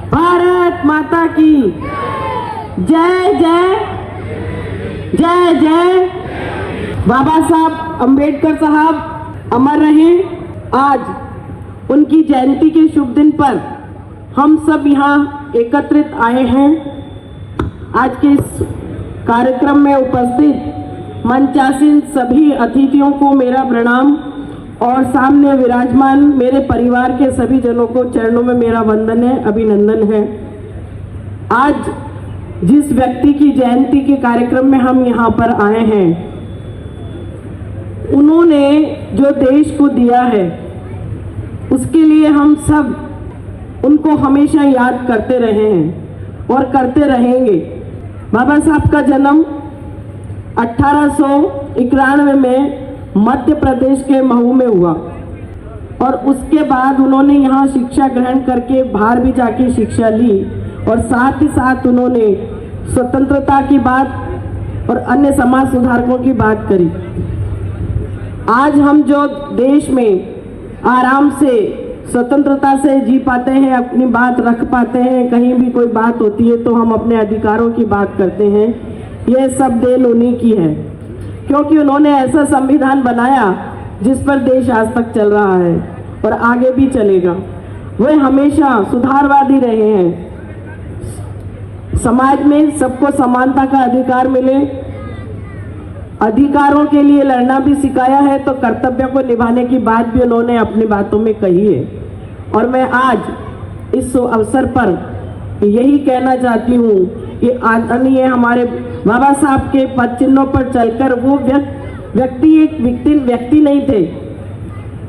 भारत माता की जय जय जय जय। बाबा साहब अंबेडकर साहब अमर रहे। आज उनकी जयंती के शुभ दिन पर हम सब यहाँ एकत्रित आए हैं। आज के इस कार्यक्रम में उपस्थित मंचासीन सभी अतिथियों को मेरा प्रणाम और सामने विराजमान मेरे परिवार के सभी जनों को चरणों में मेरा वंदन है, अभिनंदन है। आज जिस व्यक्ति की जयंती के कार्यक्रम में हम यहाँ पर आए हैं, उन्होंने जो देश को दिया है उसके लिए हम सब उनको हमेशा याद करते रहे हैं और करते रहेंगे। बाबा साहब का जन्म 1891 में मध्य प्रदेश के महू में हुआ और उसके बाद उन्होंने यहाँ शिक्षा ग्रहण करके बाहर भी जाके शिक्षा ली और साथ ही साथ उन्होंने स्वतंत्रता की बात और अन्य समाज सुधारकों की बात करी। आज हम जो देश में आराम से स्वतंत्रता से जी पाते हैं, अपनी बात रख पाते हैं, कहीं भी कोई बात होती है तो हम अपने अधिकारों की बात करते हैं, यह सब देन उन्हीं की है, क्योंकि उन्होंने ऐसा संविधान बनाया जिस पर देश आज तक चल रहा है और आगे भी चलेगा। वे हमेशा सुधारवादी रहे हैं। समाज में सबको समानता का अधिकार मिले, अधिकारों के लिए लड़ना भी सिखाया है, तो कर्तव्य को निभाने की बात भी उन्होंने अपनी बातों में कही है। और मैं आज इस अवसर पर यही कहना चाहती हूँ कि आदरणीय हमारे बाबा साहब के पद चिन्हों पर चलकर वो व्यक्ति एक व्यक्ति नहीं थे,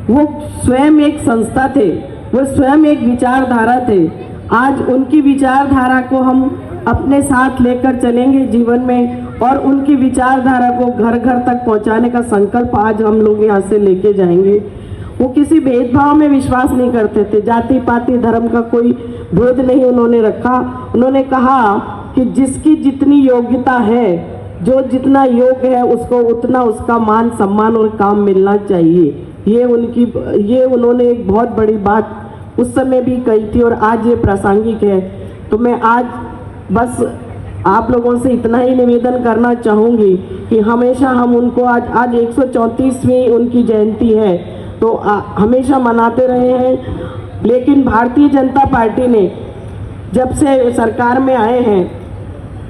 वो स्वयं एक संस्था थे, वो स्वयं एक विचारधारा थे। आज उनकी विचारधारा को हम अपने साथ लेकर चलेंगे जीवन में और उनकी विचारधारा को घर घर तक पहुंचाने का संकल्प आज हम लोग यहाँ से लेके जाएंगे। वो किसी भेदभाव में विश्वास नहीं करते थे, जाति पाति धर्म का कोई भेद नहीं उन्होंने रखा। उन्होंने कहा कि जिसकी जितनी योग्यता है, जो जितना योग्य है, उसको उतना उसका मान सम्मान और काम मिलना चाहिए। ये उन्होंने एक बहुत बड़ी बात उस समय भी कही थी और आज ये प्रासंगिक है। तो मैं आज बस आप लोगों से इतना ही निवेदन करना चाहूँगी कि हमेशा हम उनको आज 134वीं उनकी जयंती है तो हमेशा मनाते रहे हैं। लेकिन भारतीय जनता पार्टी ने जब से सरकार में आए हैं,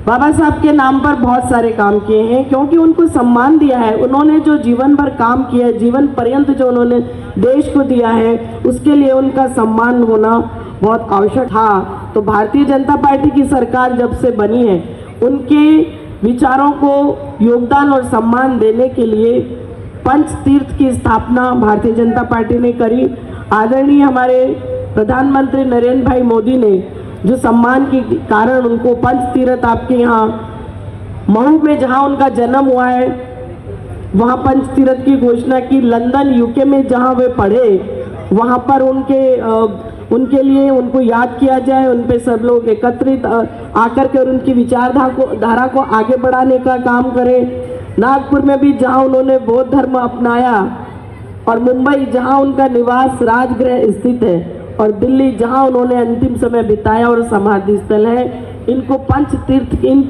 बाबा साहब के नाम पर बहुत सारे काम किए हैं, क्योंकि उनको सम्मान दिया है। उन्होंने जो जीवन भर काम किया, जीवन पर्यंत जो उन्होंने देश को दिया है, उसके लिए उनका सम्मान होना बहुत आवश्यक था। तो भारतीय जनता पार्टी की सरकार जब से बनी है, उनके विचारों को योगदान और सम्मान देने के लिए पंच तीर्थ की स्थापना भारतीय जनता पार्टी ने करी। आदरणीय हमारे प्रधानमंत्री नरेंद्र भाई मोदी ने जो सम्मान के कारण उनको पंच तीर्थ आपके यहाँ महू में जहाँ उनका जन्म हुआ है वहाँ पंच तीर्थ की घोषणा की। लंदन यूके में जहाँ वे पढ़े वहाँ पर उनके लिए उनको याद किया जाए, उन पे सब लोग एकत्रित आकर के और उनकी विचारधारा को आगे बढ़ाने का काम करें। नागपुर में भी जहाँ उन्होंने बौद्ध धर्म अपनाया और मुंबई जहाँ उनका निवास राजगृह स्थित है और दिल्ली जहाँ उन्होंने अंतिम समय बिताया और समाधि स्थल है, इन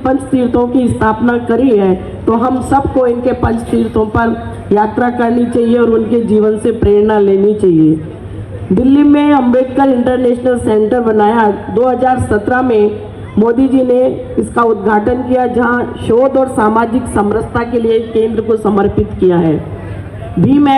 पंच तीर्थों की स्थापना करी है। तो हम सबको इनके पंच तीर्थों पर यात्रा करनी चाहिए और उनके जीवन से प्रेरणा लेनी चाहिए। दिल्ली में अंबेडकर इंटरनेशनल सेंटर बनाया 2017 में, मोदी जी ने इसका उद्घाटन किया, जहां शोध और सामाजिक समरसता के लिए केंद्र को समर्पित किया है। भीम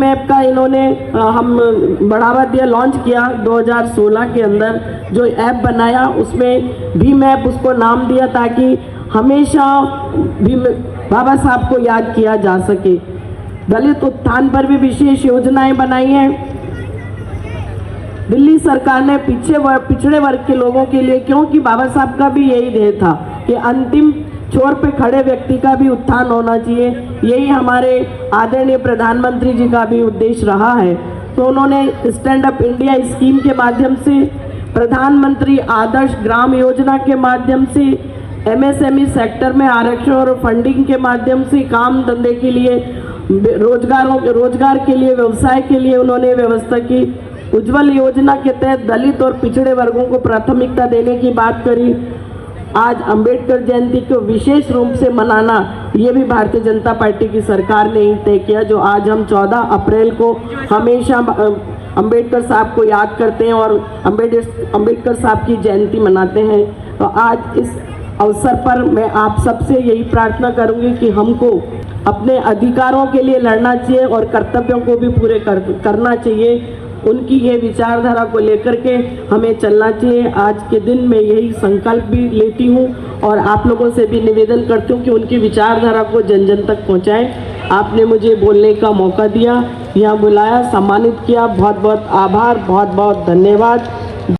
ऐप का इन्होंने हम बढ़ावा दिया, लॉन्च किया 2016 के अंदर। जो ऐप बनाया उसमें भीम ऐप उसको नाम दिया ताकि हमेशा बाबा साहब को याद किया जा सके। दलित उत्थान पर भी विशेष योजनाएं बनाई हैं। दिल्ली सरकार ने पिछड़े वर्ग के लोगों के लिए, क्योंकि बाबा साहब का भी यही ध्येय था कि अंतिम छोर पे खड़े व्यक्ति का भी उत्थान होना चाहिए, यही हमारे आदरणीय प्रधानमंत्री जी का भी उद्देश्य रहा है। तो उन्होंने स्टैंड अप इंडिया स्कीम के माध्यम से, प्रधानमंत्री आदर्श ग्राम योजना के माध्यम से, एमएसएमई सेक्टर में आरक्षण और फंडिंग के माध्यम से काम धंधे के लिए, रोजगार के लिए, व्यवसाय के लिए उन्होंने व्यवस्था की। उज्जवल योजना के तहत दलित और पिछड़े वर्गों को प्राथमिकता देने की बात करी। आज अंबेडकर जयंती को विशेष रूप से मनाना, ये भी भारतीय जनता पार्टी की सरकार ने ही तय किया। जो आज हम 14 अप्रैल को हमेशा अंबेडकर साहब को याद करते हैं और अंबेडकर साहब की जयंती मनाते हैं। तो आज इस अवसर पर मैं आप सबसे यही प्रार्थना करूंगी कि हमको अपने अधिकारों के लिए लड़ना चाहिए और कर्तव्यों को भी पूरे करना चाहिए। उनकी ये विचारधारा को लेकर के हमें चलना चाहिए। आज के दिन मैं यही संकल्प भी लेती हूँ और आप लोगों से भी निवेदन करती हूँ कि उनकी विचारधारा को जन जन तक पहुँचाएं। आपने मुझे बोलने का मौका दिया, यहाँ बुलाया, सम्मानित किया, बहुत बहुत आभार, बहुत बहुत धन्यवाद।